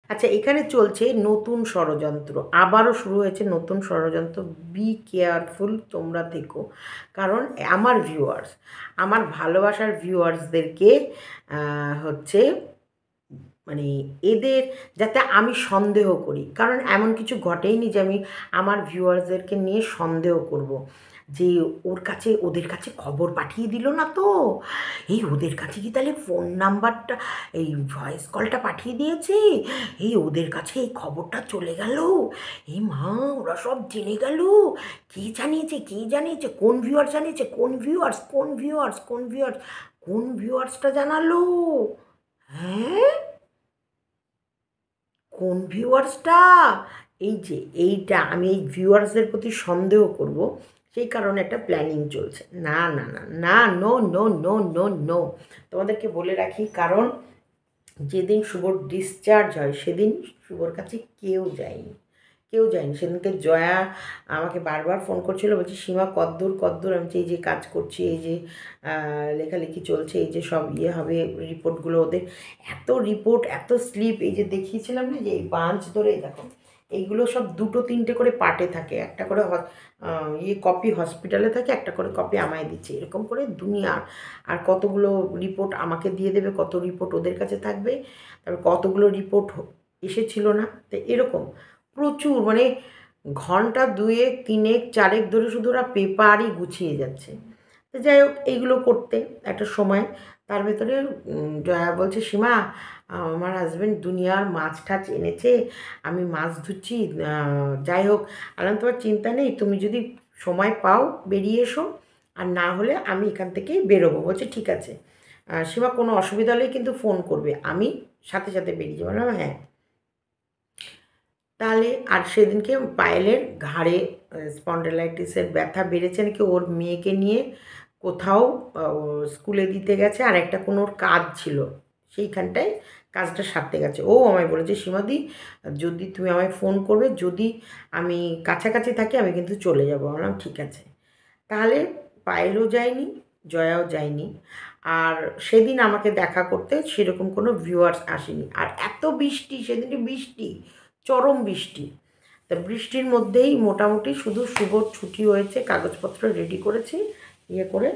আচ্ছা, এখানে চলছে নতুন ষড়যন্ত্র, আবারও শুরু হয়েছে নতুন ষড়যন্ত্র। বি কেয়ারফুল, তোমরা থেকো। কারণ আমার ভিউয়ার্স, আমার ভালোবাসার ভিউয়ার্সদেরকে হচ্ছে মানে এদের যাতে আমি সন্দেহ করি, কারণ এমন কিছু ঘটেইনি যে আমি আমার ভিউয়ার্সদেরকে নিয়ে সন্দেহ করব যে ওদের কাছে খবর পাঠিয়ে দিল না তো, এই ওদের কাছে কি তাহলে ফোন নাম্বারটা, এই ভয়েস কলটা পাঠিয়ে দিয়েছে, এই ওদের কাছে এই খবরটা চলে গেল, এই মা ওরা সব জেনে গেল, কে জানিয়েছে, কে জানিয়েছে, কোন ভিউয়ার্স জানিয়েছে, কোন ভিউয়ার্স, কোন ভিউয়ার্স, কোন ভিউয়ার্স, কোন ভিউয়ার্সটা জানালো, হ্যাঁ কোন ভিউয়ার্সটা, এই যে এইটা আমি এই ভিউয়ার্সদের প্রতি সন্দেহ করব, সেই কারণে একটা প্ল্যানিং চলছে। না না না না, no no no no no, তোমাদেরকে বলে রাখি, কারণ যেদিন শুভর ডিসচার্জ হয় সেদিন শুভর কাছে কেউ যায়নি, কেউ যায়নি। সেদিনকে জয়া আমাকে বারবার ফোন করছিল, বলছি সীমা কদ্দূর কদ্দূর, আমি এই যে কাজ করছি, এই যে লেখালেখি চলছে, এই যে সব ইয়ে হবে রিপোর্টগুলো, ওদের এত রিপোর্ট, এত স্লিপ, এই যে দেখিয়েছিলাম না যে এই বাঞ্চ ধরে, দেখো এইগুলো সব দুটো তিনটে করে পার্টে থাকে, একটা করে ইয়ে কপি হসপিটালে থাকে, একটা করে কপি আমায় দিচ্ছে, এরকম করে দুনিয়ার আর কতগুলো রিপোর্ট আমাকে দিয়ে দেবে, কত রিপোর্ট ওদের কাছে থাকবে, তারপর কতগুলো রিপোর্ট এসেছিল না, তো এরকম প্রচুর, মানে ঘন্টা দুয়েক তিনেক চারেক ধরে শুধু ওরা পেপারই গুছিয়ে যাচ্ছে। তো যাই হোক, এইগুলো করতে একটা সময়, তার ভেতরে জয়া বলছে সীমা আমার হাজব্যান্ড দুনিয়ার মাছ টাছ এনেছে, আমি মাছ ধুচ্ছি, যাই হোক আলাম তোমার চিন্তা নেই, তুমি যদি সময় পাও বেরিয়ে এসো, আর না হলে আমি এখান থেকেই বেরোবো। বলছে ঠিক আছে সীমা, কোনো অসুবিধা হলেই কিন্তু ফোন করবে, আমি সাথে সাথে বেরিয়ে যাবো। বললাম হ্যাঁ। তাহলে আর সেদিনকে পায়েলের ঘাড়ে স্পন্ডেলাইটিসের ব্যথা বেড়েছে নাকি, ওর মেয়েকে নিয়ে কোথাও স্কুলে দিতে গেছে, আর একটা কোনো ওর কাজ ছিল, সেইখানটায় কাজটা সারতে গেছে। ও আমায় বলেছে সীমাদি, যদি তুমি আমায় ফোন করবে, যদি আমি কাছাকাছি থাকি আমি কিন্তু চলে যাবো। বললাম ঠিক আছে। তাহলে পায়েলও যায়নি, জয়াও যায়নি, আর সেদিন আমাকে দেখা করতে সেরকম কোনো ভিউয়ার্স আসেনি। আর এত বৃষ্টি, সেদিনকে বৃষ্টি, চরম বৃষ্টি, তা বৃষ্টির মধ্যেই মোটামুটি শুধু শুভর ছুটি হয়েছে, কাগজপত্র রেডি করেছি, ইয়ে করে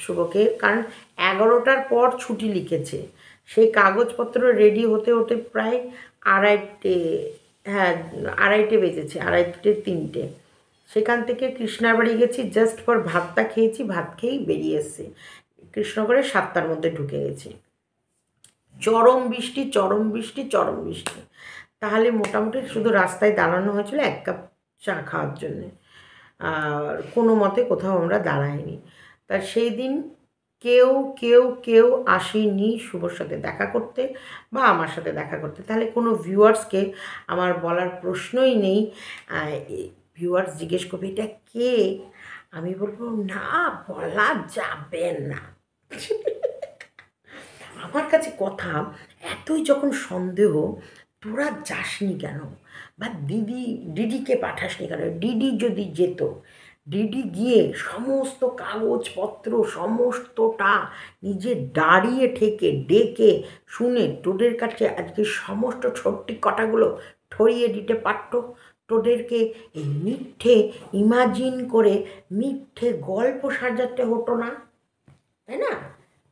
শুভকে, কারণ 11টার পর ছুটি লিখেছে, সেই কাগজপত্র রেডি হতে হতে প্রায় আড়াইটে, হ্যাঁ আড়াইটে বেজেছে, আড়াইটে তিনটে। সেখান থেকে কৃষ্ণার বাড়ি গেছি, জাস্ট পর ভাতটা খেয়েছি, ভাত খেয়েই বেরিয়ে এসেছি, কৃষ্ণগড়ে 7টার মধ্যে ঢুকে গেছি। চরম বৃষ্টি, চরম বৃষ্টি, চরম বৃষ্টি। তাহলে মোটামুটি শুধু রাস্তায় দাঁড়ানো হয়েছিল 1 কাপ চা খাওয়ার জন্যে, আর কোনো মতে কোথাও আমরা দাঁড়াইনি। তা সেই দিন কেউ কেউ কেউ আসেনি শুভর সাথে দেখা করতে বা আমার সাথে দেখা করতে, তাহলে কোনো ভিউয়ার্সকে আমার বলার প্রশ্নই নেই। ভিউয়ার্স জিজ্ঞেস করবে এটা কে, আমি বলবো না, বলা যাবে না। আমার কাছে কথা, এতই যখন সন্দেহ, তোরা যাসনি কেন, বা ডিডিকে পাঠাসনি কেন, ডিডি যদি যেত, ডিডি গিয়ে সমস্ত কাগজপত্র সমস্তটা নিজে দাঁড়িয়ে থেকে ডেকে শুনে তোদের কাছে আজকে সমস্ত সত্যি কথাগুলো ঠরিয়ে দিতে পারতো, তোদেরকে এই মিথ্যে ইমাজিন করে মিথ্যে গল্প সাজাতে হতো না, তাই না?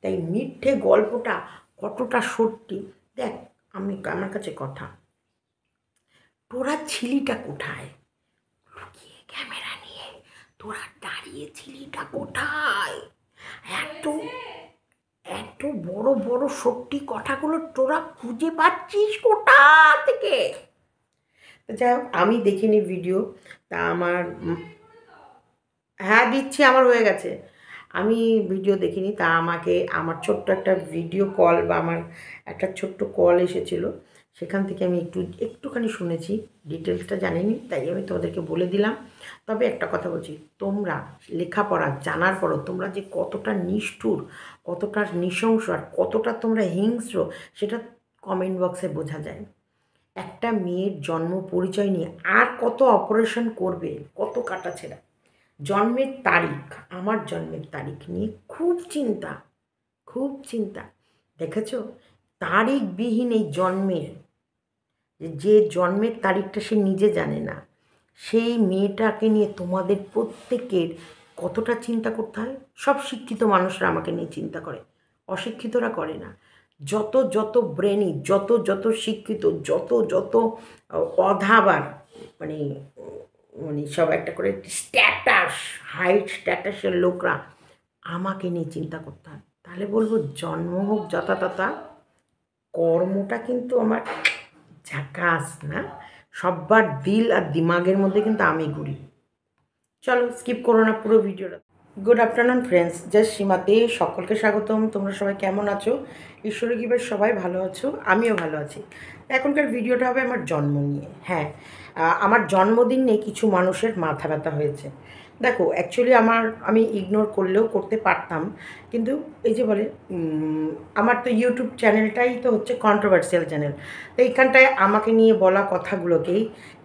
তাই মিথ্যে গল্পটা কতটা সত্যি, দেখ আমার কাছে কথা, তোরা ছিলিটা কোথায়, লুকিয়ে ক্যামেরা নিয়ে তোরা দাঁড়িয়ে ছিলিটা কোথায়, এত এত বড় বড় সত্যি কথাগুলো তোরা খুঁজে পাচ্ছিস কোথা থেকে? যাই হোক, আমি দেখিনি ভিডিও, তা আমার হ্যাঁ দিচ্ছি, আমার হয়ে গেছে, আমি ভিডিও দেখিনি, তা আমাকে আমার ছোট্ট একটা ভিডিও কল বা আমার একটা ছোট্ট কল এসেছিলো, সেখান থেকে আমি একটুখানি শুনেছি, ডিটেলসটা জানিনি, তাই আমি তোমাদেরকে বলে দিলাম। তবে একটা কথা বলছি, তোমরা লেখাপড়া জানার পরও তোমরা যে কতটা নিষ্ঠুর, কতটা নৃশংস আর কতটা তোমরা হিংস্র, সেটা কমেন্ট বক্সে বোঝা যায়। একটা মেয়ের জন্ম পরিচয় নিয়ে আর কত অপারেশন করবে, কত কাটাছেঁড়া, জন্মের তারিখ, আমার জন্মের তারিখ নিয়ে খুব চিন্তা, খুব চিন্তা, দেখেছো তারিখবিহীন এই জন্মের, যে জন্মের তারিখটা সে নিজে জানে না, সেই মেয়েটাকে নিয়ে তোমাদের প্রত্যেকের কতটা চিন্তা করতে হয়। সব শিক্ষিত মানুষরা আমাকে নিয়ে চিন্তা করে, অশিক্ষিতরা করে না। যত যত ব্রেনি, যত যত শিক্ষিত, যত যত অধাবার, মানে মানে সব একটা করে স্ট্যাটাস, হাইট স্ট্যাটাসের লোকরা আমাকে নিয়ে চিন্তা করতে হয়। তাহলে বলবো জন্ম হোক যথা তথা, কর্মটা কিন্তু আমার ঝাকাস না। সব্বার দিল আর দিমাগের মধ্যে কিন্তু আমি ঘুরি। চলো স্কিপ করো না পুরো ভিডিওটা। গুড আফটারনুন ফ্রেন্ডস, জাস্ট সীমাতে সকলকে স্বাগতম। তোমরা সবাই কেমন আছো? ঈশ্বরের কৃপায় সবাই ভালো আছো, আমিও ভালো আছি। এখনকার ভিডিওটা হবে আমার জন্ম নিয়ে। হ্যাঁ, আমার জন্মদিন নিয়ে কিছু মানুষের মাথা ব্যথা হয়েছে। দেখো, অ্যাকচুয়ালি আমি ইগনোর করলেও করতে পারতাম, কিন্তু এই যে বলে আমার তো ইউটিউব চ্যানেলটাই তো হচ্ছে কন্ট্রোভার্সিয়াল চ্যানেল। তো এইখানটায় আমাকে নিয়ে বলা কথাগুলোকেই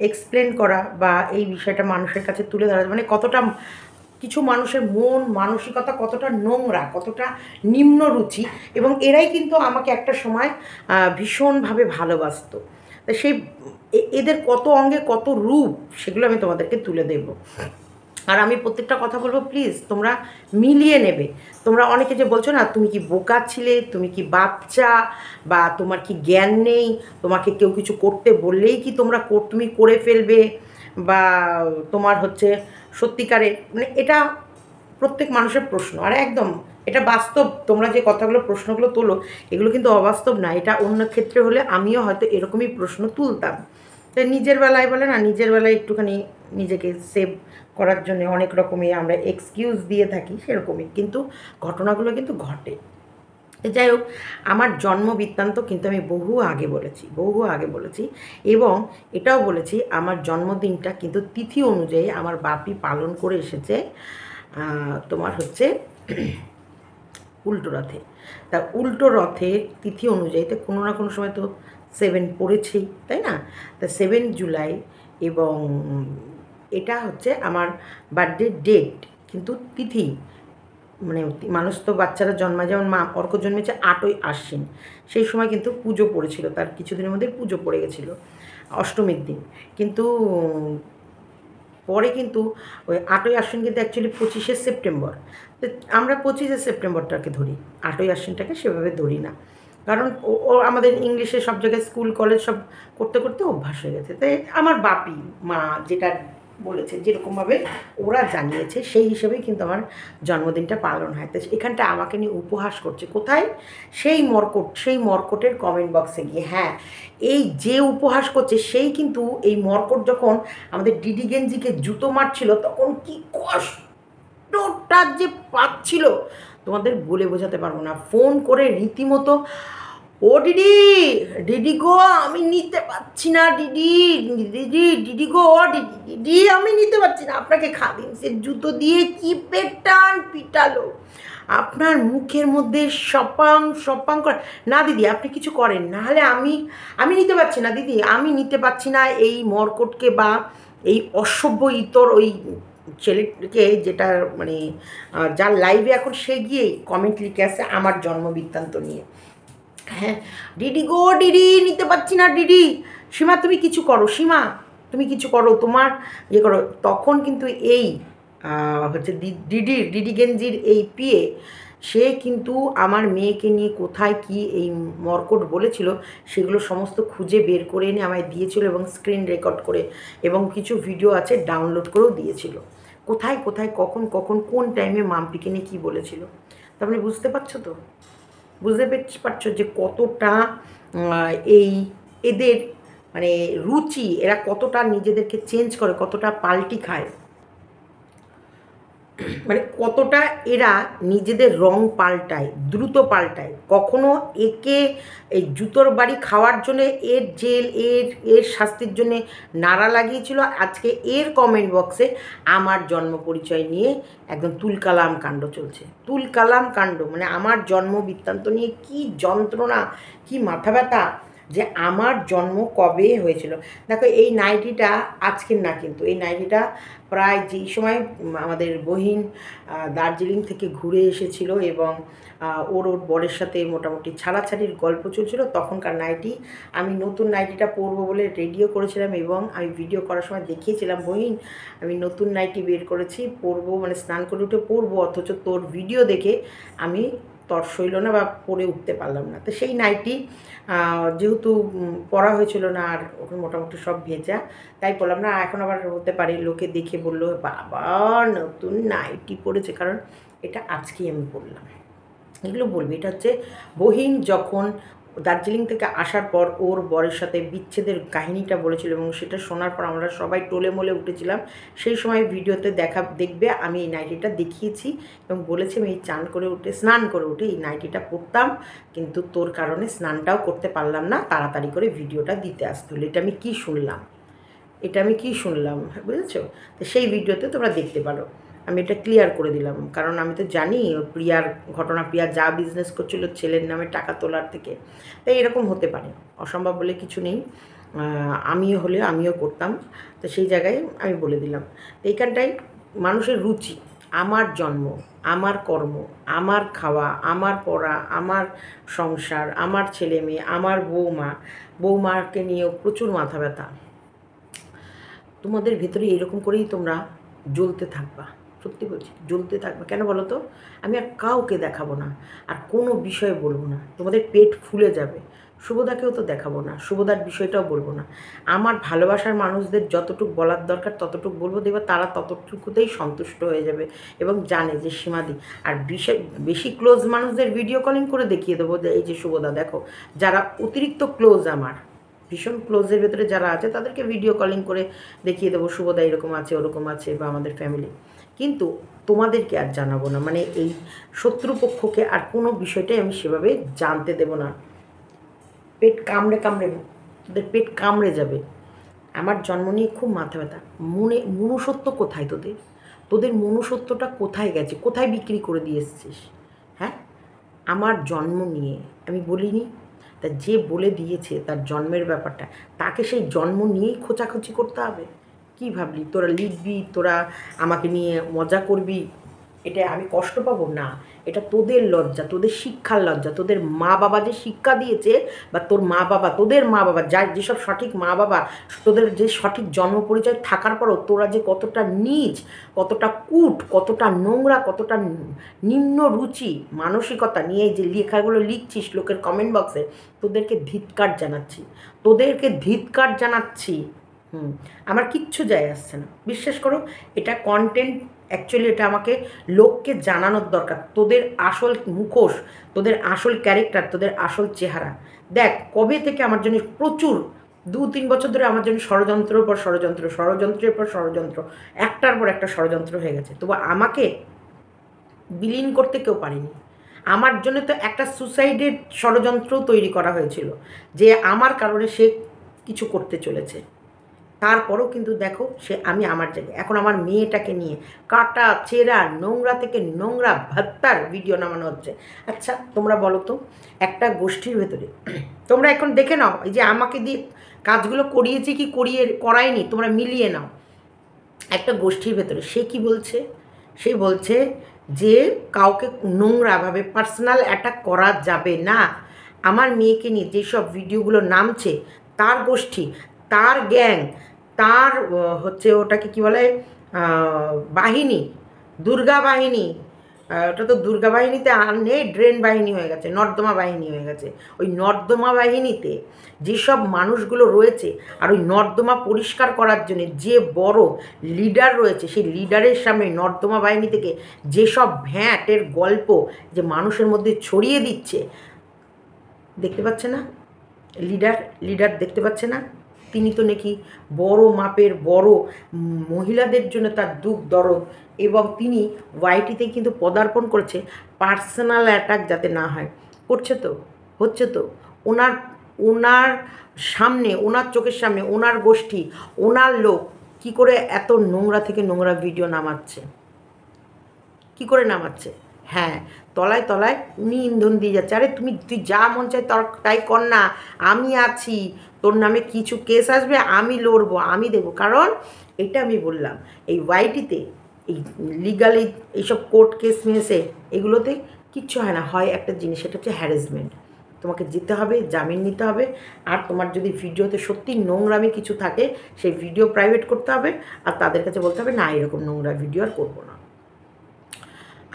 এক্সপ্লেন করা বা এই বিষয়টা মানুষের কাছে তুলে ধরা, মানে কতটা কিছু মানুষের মন মানসিকতা কতটা নোংরা, কতটা নিম্নরুচি, এবং এরাই কিন্তু আমাকে একটা সময় ভীষণভাবে ভালোবাসতো। তা সেই এদের কত অঙ্গে কত রূপ, সেগুলো আমি তোমাদেরকে তুলে দেবো। আর আমি প্রত্যেকটা কথা বলবো, প্লিজ তোমরা মিলিয়ে নেবে। তোমরা অনেকে যে বলছো না, তুমি কি বোকা ছিলে, তুমি কি বাচ্চা, বা তোমার কি জ্ঞান নেই, তোমাকে কেউ কিছু করতে বললেই কি তুমি করে ফেলবে, বা তোমার হচ্ছে সত্যিকারে, মানে এটা প্রত্যেক মানুষের প্রশ্ন। আর একদম এটা বাস্তব, তোমরা যে কথাগুলো প্রশ্নগুলো তোলো এগুলো কিন্তু অবাস্তব না। এটা অন্য ক্ষেত্রে হলে আমিও হয়তো এরকমই প্রশ্ন তুলতাম। তো নিজের বেলায় বলে না, নিজের বেলায় একটুখানি নিজেকে সেভ করার জন্য অনেক রকমই আমরা এক্সকিউজ দিয়ে থাকি, সেরকমই কিন্তু ঘটনাগুলো কিন্তু ঘটে। যাই হোক, আমার জন্ম বৃত্তান্ত কিন্তু আমি বহু আগে বলেছি, এবং এটাও বলেছি আমার জন্মদিনটা কিন্তু তিথি অনুযায়ী আমার বাপি পালন করে এসেছে। তোমার হচ্ছে উল্টো রথে। তা উল্টো রথের তিথি অনুযায়ী তো কোনো না কোনো সময় তো 7 পড়েছেই, তাই না? তা 7 জুলাই, এবং এটা হচ্ছে আমার বার্থডে ডেট, কিন্তু তিথি মানে মানুষ তো বাচ্চারা জন্মায়, যেমন মা অর্ক জন্মেছে 8ই আশ্বিন, সেই সময় কিন্তু পুজো পড়েছিল, তার কিছুদিনের মধ্যে পুজো পড়ে গেছিলো অষ্টমীর দিন। কিন্তু পরে কিন্তু ওই 8ই আশ্বিন কিন্তু অ্যাকচুয়ালি 25শে সেপ্টেম্বর। তো আমরা 25শে সেপ্টেম্বরটাকে ধরি, 8ই আশ্বিনটাকে সেভাবে ধরি না, কারণ ও আমাদের ইংলিশে সব জায়গায় স্কুল কলেজ সব করতে করতে অভ্যাস হয়ে গেছে। তাই আমার বাপি মা যেটা বলেছে, যেরকমভাবে ওরা জানিয়েছে, সেই হিসেবেই কিন্তু আমার জন্মদিনটা পালন হয়। তো এখানটা আমাকে নিয়ে উপহাস করছে কোথায়? সেই মর্কটের কমেন্ট বক্সে গিয়ে। হ্যাঁ, এই যে উপহাস করছে সেই কিন্তু এই মর্কট যখন আমাদের ডিডি গেঞ্জিকে জুতো মারছিল তখন কি কষ্টটা যে পাচ্ছিল তোমাদের বলে বোঝাতে পারবো না। ফোন করে রীতিমতো, ও দিদি, দিদি গো আমি নিতে পারছি না, দিদি গো, দিদি আমি নিতে পারছি না, আপনাকে খাদিমসের জুতো দিয়ে কি পিটালো, আপনার মুখের মধ্যে সপাং সপাং করে, না দিদি আপনি কিছু করেন, নাহলে আমি নিতে পারছি না দিদি, আমি নিতে পারছি না এই মর্কটকে, বা এই অসভ্য ইতর ওই ছেলেকে, যেটা মানে যার লাইভে এখন সে গিয়ে কমেন্ট লিখে আসে আমার জন্ম বৃত্তান্ত নিয়ে। হ্যাঁ, দিদি গো, দিদি নিতে পারছি না, দিদি, সীমা তুমি কিছু করো, সীমা তুমি কিছু করো, তোমার ইয়ে করো। তখন কিন্তু এই হচ্ছে ডিডি গেঞ্জির এই পিয়ে, সে কিন্তু আমার মেয়েকে নিয়ে কোথায় কি এই মর্কট বলেছিল সেগুলো সমস্ত খুঁজে বের করে এনে আমায় দিয়েছিল, এবং স্ক্রিন রেকর্ড করে, এবং কিছু ভিডিও আছে ডাউনলোড করেও দিয়েছিল, কোথায় কোথায় কখন কখন কোন টাইমে মাম্পিকে নিয়ে কী বলেছিল। তার মানে বুঝতে পারছো তো, বুঝতে পারছো যে কতটা এই এদের মানে রুচি, এরা কতটা নিজেদেরকে চেঞ্জ করে, কতটা পাল্টি খায়, মানে কতটা এরা নিজেদের রং পাল্টায়, দ্রুত পাল্টায়। কখনো একে এই জুতোর বাড়ি খাওয়ার জন্য এর জেল, এর শাস্তির জন্যে নাড়া লাগিয়েছিল, আজকে এর কমেন্ট বক্সে আমার জন্ম পরিচয় নিয়ে একদম তুলকালাম কাণ্ড চলছে। তুলকালাম কাণ্ড মানে আমার জন্ম বৃত্তান্ত নিয়ে কি যন্ত্রণা, কি মাথা ব্যথা। যে আমার জন্ম কবে হয়েছিল। দেখো এই নাইটিটা আজকের না, কিন্তু এই নাইটিটা প্রায় যেই সময় আমাদের বহিন দার্জিলিং থেকে ঘুরে এসেছিল এবং ওর বরের সাথে মোটামুটি ছাড়াছাড়ির গল্প চলছিল, তখনকার নাইটি। আমি নতুন নাইটিটা পরবো বলে রেডিও করেছিলাম এবং আমি ভিডিও করার সময় দেখিয়েছিলাম, বহিন আমি নতুন নাইটি বের করেছি, পরবো, মানে স্নান করে উঠে পরবো, অথচ তোর ভিডিও দেখে আমি তর্স হইল না বা পরে উঠতে পারলাম না। তো সেই নাইটি যেহেতু পরা হয়েছিল না আর ওখানে মোটামুটি সব ভেজা, তাই বললাম না, এখন আবার হতে পারে লোকে দেখে বললো বাবা নতুন নাইটি পরেছে, কারণ এটা আজকেই আমি পরলাম। এগুলো বলবি, এটা হচ্ছে বহিন যখন দার্জিলিং থেকে আসার পর ওর বরের সাথে বিচ্ছেদের কাহিনীটা বলেছিল এবং সেটা শোনার পর আমরা সবাই টোলে মোলে উঠেছিলাম। সেই সময় ভিডিওতে দেখবে আমি এই নাইটিটা দেখিয়েছি এবং বলেছি আমি এই স্নান করে উঠে এই নাইটিটা পরতাম, কিন্তু তোর কারণে স্নানটাও করতে পারলাম না, তাড়াতাড়ি করে ভিডিওটা দিতে আসতে হলো। এটা আমি কি শুনলাম বুঝেছো? তো সেই ভিডিওতে তোমরা দেখতে পারো, আমি এটা ক্লিয়ার করে দিলাম, কারণ আমি তো জানি প্রিয়ার ঘটনা, প্রিয়া যা বিজনেস করছিল ছেলের নামে টাকা তোলার থেকে, তাই এরকম হতে পারে, অসম্ভব বলে কিছু নেই। আমিও করতাম, তো সেই জায়গায় আমি বলে দিলাম। তো এইখানটায় মানুষের রুচি, আমার জন্ম, আমার কর্ম, আমার খাওয়া, আমার পড়া, আমার সংসার, আমার ছেলে মেয়ে, আমার বৌমাকে নিয়েও প্রচুর মাথা ব্যথা। তোমাদের ভেতরে এরকম করেই তোমরা জ্বলতে থাকবা, সত্যি বলছি জ্বলতে থাকবা। কেন বলো তো? আমি আর কাউকে দেখাবো না, আর কোনো বিষয়ে বলবো না, তোমাদের পেট ফুলে যাবে। শুভদাকেও তো দেখাবো না, শুভদার বিষয়টাও বলবো না। আমার ভালোবাসার মানুষদের যতটুকু বলার দরকার ততটুকু বলবো, দেখবে তারা ততটুকুতেই সন্তুষ্ট হয়ে যাবে এবং জানে যে সীমাদি। আর বেশি ক্লোজ মানুষদের ভিডিও কলিং করে দেখিয়ে দেবো যে এই যে শুভদা দেখো। যারা অতিরিক্ত ক্লোজ, আমার ভীষণ ক্লোজের ভেতরে যারা আছে তাদেরকে ভিডিও কলিং করে দেখিয়ে দেবো শুভদা এরকম আছে ওরকম আছে বা আমাদের ফ্যামিলি, কিন্তু তোমাদেরকে আর জানাবো না, মানে এই শত্রুপক্ষকে আর কোনো বিষয়টাই আমি সেভাবে জানতে দেব না। পেট কামড়ে তোদের পেট কামড়ে যাবে। আমার জন্ম নিয়ে খুব মাথা ব্যথা। মনুষ্যত্ব কোথায় তোদের মনুষ্যত্বটা কোথায় গেছে? কোথায় বিক্রি করে দিয়ে এসছিস? হ্যাঁ, আমার জন্ম নিয়ে আমি বলিনি? তা যে বলে দিয়েছে তার জন্মের ব্যাপারটা, তাকে সেই জন্ম নিয়েই খোঁচাখুচি করতে হবে? কী ভাবলি তোরা লিখবি, তোরা আমাকে নিয়ে মজা করবি, এটা আমি কষ্ট পাবো না? এটা তোদের লজ্জা, তোদের শিক্ষার লজ্জা, তোদের মা বাবা যে শিক্ষা দিয়েছে, বা তোর মা বাবা, তোদের মা বাবা, যেসব সঠিক মা বাবা, তোদের যে সঠিক জন্ম পরিচয় থাকার পরও তোরা যে কতটা নীচ, কতটা কূট, কতটা নোংরা, কতটা নিম্ন রুচি মানসিকতা নিয়ে যে লেখাগুলো লিখছিস লোকের কমেন্ট বক্সে, তোদেরকে ধিক্কার জানাচ্ছি। আমার কিচ্ছু যায় আসছে না, বিশ্বাস করো। এটা কন্টেন্ট, অ্যাকচুয়ালি এটা আমাকে লোককে জানানোর দরকার, তোদের আসল মুখোশ, তোদের আসল ক্যারেক্টার, তোদের আসল চেহারা। দেখ কবে থেকে আমার জন্য প্রচুর 2-3 বছর ধরে আমার জন্য ষড়যন্ত্রের পর ষড়যন্ত্র, একটার পর একটা ষড়যন্ত্র হয়ে গেছে, তবু আমাকে বিলীন করতে কেউ পারেনি। আমার জন্য তো একটা সুসাইডের ষড়যন্ত্রও তৈরি করা হয়েছিল, যে আমার কারণে সে কিছু করতে চলেছে। তারপরেও কিন্তু দেখো আমি আমার জায়গায় এখন আমার মেয়েটাকে নিয়ে কাটা চেরা নোংরা থেকে নোংরা ভাত্তার ভিডিও নামানো হচ্ছে। আচ্ছা তোমরা বলো তো, একটা গোষ্ঠীর ভেতরে তোমরা এখন দেখে নাও, এই যে আমাকে দিয়ে কাজগুলো করিয়েছি কি করায়নি, তোমরা মিলিয়ে নাও। একটা গোষ্ঠীর ভেতরে সে কি বলছে? সে বলছে যে কাউকে নোংরাভাবে পার্সোনাল অ্যাটাক করা যাবে না। আমার মেয়েকে নিয়ে যেসব ভিডিওগুলো নামছে, তার গোষ্ঠী, তার গ্যাং, তার হচ্ছে ওটাকে কী বলে বাহিনী, দুর্গা বাহিনী, ওটা তো দুর্গা বাহিনীতে আর নেই, ড্রেন বাহিনী হয়ে গেছে, নর্দমা বাহিনী হয়ে গেছে। ওই নর্দমা বাহিনীতে যেসব মানুষগুলো রয়েছে, আর ওই নর্দমা পরিষ্কার করার জন্য যে বড় লিডার রয়েছে, সেই লিডারের সামনে নর্দমা বাহিনী থেকে যেসব ভ্যাটের গল্প যে মানুষের মধ্যে ছড়িয়ে দিচ্ছে, দেখতে পাচ্ছে না লিডার দেখতে পাচ্ছে না? তিনি তো নাকি বড় মাপের বড় মহিলাদের জন্য তার দুঃখ দরদ, এবং তিনি ওয়াইটিতে কিন্তু পদার্পণ করেছে পার্সোনাল অ্যাটাক যাতে না হয়। হচ্ছে তো ওনার সামনে, ওনার চোখের সামনে ওনার গোষ্ঠী, ওনার লোক কি করে এত নোংরা থেকে নোংরা ভিডিও নামাচ্ছে, কি করে নামাচ্ছে? হ্যাঁ, তলায় তলায় উনি ইন্ধন দিয়ে যাচ্ছে। আরে তুই যা মন চায় তাই কর না, আমি আছি, তোর নামে কিছু কেস আসবে, আমি লড়বো, আমি দেবো। কারণ এটা আমি বললাম, এই ওয়াইটিতে এই লিগালি এইসব কোর্ট কেস মেসে এগুলোতে কিচ্ছু হয় না, হয় একটা জিনিস, সেটা হচ্ছে হ্যারাসমেন্ট। তোমাকে যেতে হবে, জামিন নিতে হবে, আর তোমার যদি ভিডিওতে সত্যি নোংরামি কিছু থাকে সেই ভিডিও প্রাইভেট করতে হবে, আর তাদের কাছে বলতে হবে না এরকম নোংরা ভিডিও আর করবো না।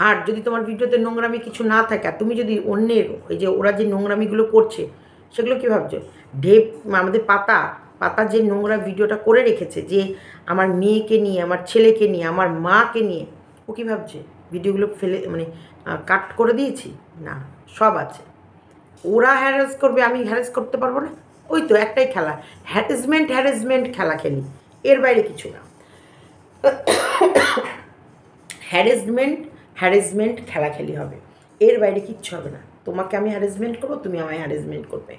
আর যদি তোমার ভিডিওতে নোংরামি কিছু না থাকে, আর তুমি যদি অন্যের ওই যে ওরা যে নোংরামিগুলো করছে সেগুলো কী ভাবছো, ঢেপ আমাদের পাতা যে নোংরা ভিডিওটা করে রেখেছে, যে আমার মেয়েকে নিয়ে, আমার ছেলেকে নিয়ে, আমার মাকে নিয়ে, ও কী ভাবছে ভিডিওগুলো ফেলে মানে কাট করে দিয়েছি? না, সব আছে। ওরা হ্যারাস করবে, আমি হ্যারাস করতে পারবো না? ওই তো একটাই খেলা, হ্যারাসমেন্ট খেলা খেলি, এর বাইরে কিছু না। হ্যারাসমেন্ট খেলাখেলি হবে, এর বাইরে কিচ্ছু হবে না। তোমাকে আমি হ্যারাসমেন্ট করবো, তুমি আমায় হ্যারাসমেন্ট করবে।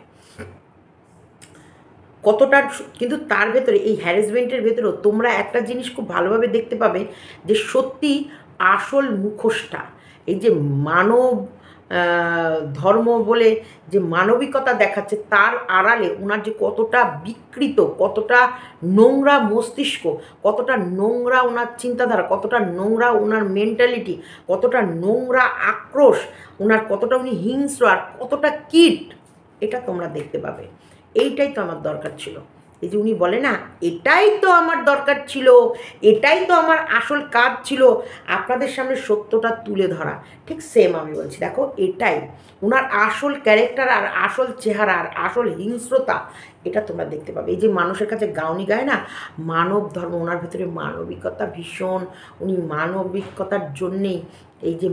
কতটা কিন্তু তার ভেতরে, এই হ্যারাসমেন্টের ভেতরেও তোমরা একটা জিনিস খুব ভালোভাবে দেখতে পাবে, যে সত্যি আসল মুখোশটা, এই যে মানব ধর্ম বলে যে মানবিকতা দেখাচ্ছে, তার আড়ালে ওনার যে কতটা বিকৃত, কতটা নোংরা মস্তিষ্ক, কতটা নোংরা ওনার চিন্তাধারা, কতটা নোংরা ওনার মেন্টালিটি, কতটা নোংরা আক্রোশ ওনার, কতটা উনি হিংস্র, আর কতটা কীট, এটা তোমরা দেখতে পাবে। এইটাই তো আমার দরকার ছিল। এই যে উনি বলে না, এটাই তো আমার দরকার ছিল, এটাই তো আমার আসল কাজ ছিল, আপনাদের সামনে সত্যটা তুলে ধরা। ঠিক সেম আমি বলছি, দেখো এটাই ওনার আসল ক্যারেক্টার, আর আসল চেহারা, আর আসল হিংস্রতা, এটা তোমরা দেখতে পাবে। এই যে মানুষের কাছে গাউনি গায় না, মানব ধর্ম, ওনার ভিতরে মানবিকতা ভীষণ, উনি মানবিকতার জন্যেই এই যে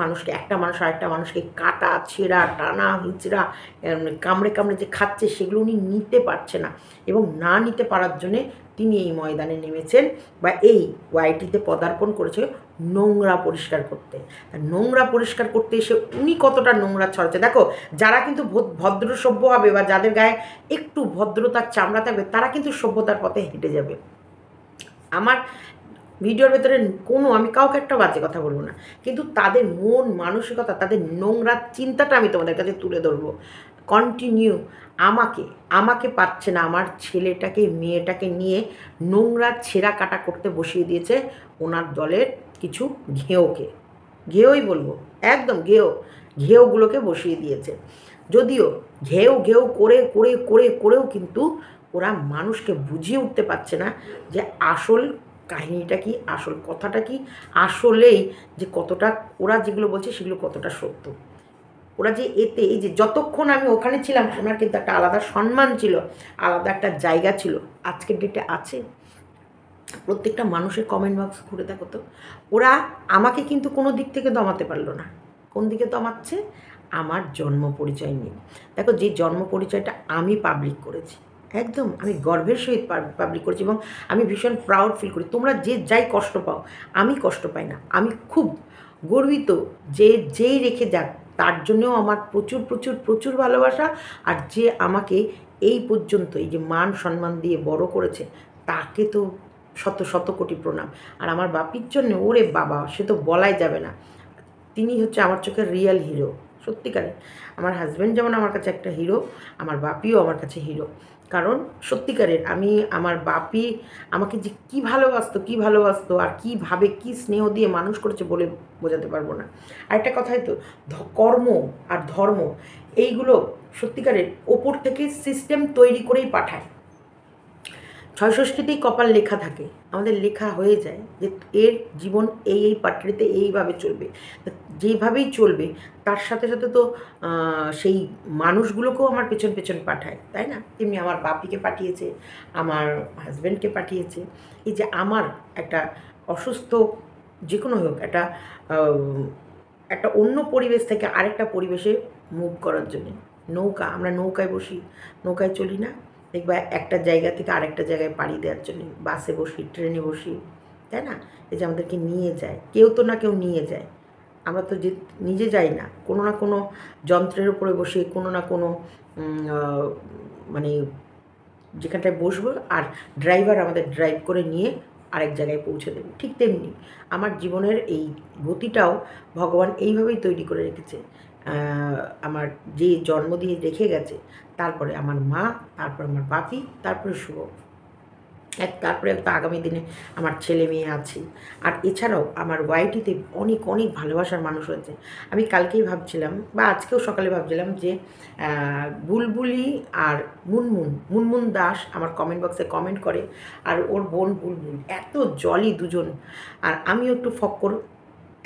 মানুষকে, একটা মানুষ আরেকটা মানুষকে কাটা, ছেঁড়া, টানা, হিঁচড়া, কামড়ে কামড়ে যে খাচ্ছে, সেগুলো উনি নিতে পারছে না, এবং না নিতে পারার জন্যে তিনি এই ময়দানে নেমেছেন, বা এই ওয়াইটিতে পদার্পণ করেছে নোংরা পরিষ্কার করতে। নোংরা পরিষ্কার করতে এসে উনি কতটা নোংরা ছড়াচ্ছে দেখো। যারা কিন্তু ভদ্র সভ্য হবে, বা যাদের গায়ে একটু ভদ্রতার চামড়া থাকবে, তারা কিন্তু সভ্যতার পথে হেঁটে যাবে। আমার ভিডিওর ভেতরে আমি কাউকে একটা বাজে কথা বলবো না, কিন্তু তাদের মন মানসিকতা, তাদের নোংরা চিন্তাটা আমি তোমাদের কাছে তুলে ধরবো। কন্টিনিউ আমাকে পাচ্ছে না, আমার ছেলেটাকে মেয়েটাকে নিয়ে নোংরা ছেঁড়া কাটা করতে বসিয়ে দিয়েছে ওনার দলের কিছু ঘেউই বলবো, একদম ঘেউগুলোকে বসিয়ে দিয়েছে। যদিও ঘেউ করেও কিন্তু ওরা মানুষকে বুঝিয়ে উঠতে পারছে না যে আসল কাহিনীটা কি, আসল কথাটা কি, আসলেই যে কতটা ওরা যেগুলো বলছে সেগুলো কতটা সত্য। ওরা যে এই যে যতক্ষণ আমি ওখানে ছিলাম, ওনার কিন্তু একটা আলাদা সম্মান ছিল, আলাদা একটা জায়গা ছিল। আজকের ডেটে আছে? প্রত্যেকটা মানুষের কমেন্ট বক্স ঘুরে দেখো তো, ওরা আমাকে কিন্তু কোনো দিক থেকে দমাতে পারলো না। কোন দিকে দমাচ্ছে? আমার জন্ম পরিচয় নিয়ে। দেখো, যে জন্ম পরিচয়টা আমি পাবলিক করেছি, একদম আমি গর্বের সহিত পাবলিক করেছি, এবং আমি ভীষণ প্রাউড ফিল করি। তোমরা যে যাই কষ্ট পাও, আমি কষ্ট পাই না। আমি খুব গর্বিত যে যেই রেখে যাক, তার জন্যও আমার প্রচুর প্রচুর প্রচুর ভালোবাসা। আর যে আমাকে এই পর্যন্ত এই যে মান সম্মান দিয়ে বড় করেছে, তাকে তো শত শত কোটি প্রণাম। আর আমার বাপির জন্য, ওরে বাবা, সে তো বলাই যাবে না। তিনি হচ্ছে আমার চোখের রিয়েল হিরো, সত্যিকারে। আমার হাজব্যান্ড যেমন আমার কাছে একটা হিরো, আমার বাপিও আমার কাছে হিরো। কারণ সত্যিকারের আমার বাপি আমাকে যে কী ভালোবাসতো, আর কীভাবে কী স্নেহ দিয়ে মানুষ করেছে বলে বোঝাতে পারবো না। আরেকটা কথাই তো, কর্ম আর ধর্ম, এইগুলো সত্যিকারের ওপর থেকে সিস্টেম তৈরি করেই পাঠায়। ৬৬টিতেই কপাল লেখা থাকে, আমাদের লেখা হয়ে যায় যে এর জীবন এই পাটরিতে এইভাবে চলবে। যেইভাবেই চলবে, তার সাথে সাথে তো সেই মানুষগুলোকেও আমার পেছন পেছন পাঠায়, তাই না? তেমনি আমার বাপিকে পাঠিয়েছে, আমার হাজব্যান্ডকে পাঠিয়েছে। এই যে আমার একটা অসুস্থ, যে কোনো হোক, একটা অন্য পরিবেশ থেকে আরেকটা পরিবেশে মুভ করার জন্যে। আমরা নৌকায় বসি, নৌকায় চলি না? দেখবা একটা জায়গা থেকে আরেকটা জায়গায় পাড়ি দেওয়ার জন্য বাসে বসি, ট্রেনে বসি, তাই না? এই যে আমাদেরকে নিয়ে যায়, কেউ তো না কেউ নিয়ে যায়। আমরা তো নিজে যাই না, কোনো না কোনো যন্ত্রের উপরে বসে, কোনো না কোনো মানে যেখানটায় বসবো, আর ড্রাইভার আমাদের ড্রাইভ করে নিয়ে আরেক জায়গায় পৌঁছে দেবে। ঠিক তেমনি আমার জীবনের এই গতিটাও ভগবান এইভাবেই তৈরি করে রেখেছে। আমার যে জন্ম দিয়ে রেখে গেছে, তারপরে আমার মা, তারপর আমার বাপি, তারপরে শুভ, তারপরে তো আগামী দিনে আমার ছেলে মেয়ে আছে। আর এছাড়াও আমার ওয়াইটিতে অনেক অনেক ভালোবাসার মানুষ রয়েছে। আমি কালকেই ভাবছিলাম বা আজকেও সকালে ভাবছিলাম যে বুলবুলি আর মুনমুন দাস আমার কমেন্ট বক্সে কমেন্ট করে, আর ওর বোন বুলবুল এত জলি দুজন, আর আমিও একটু ফক্কর,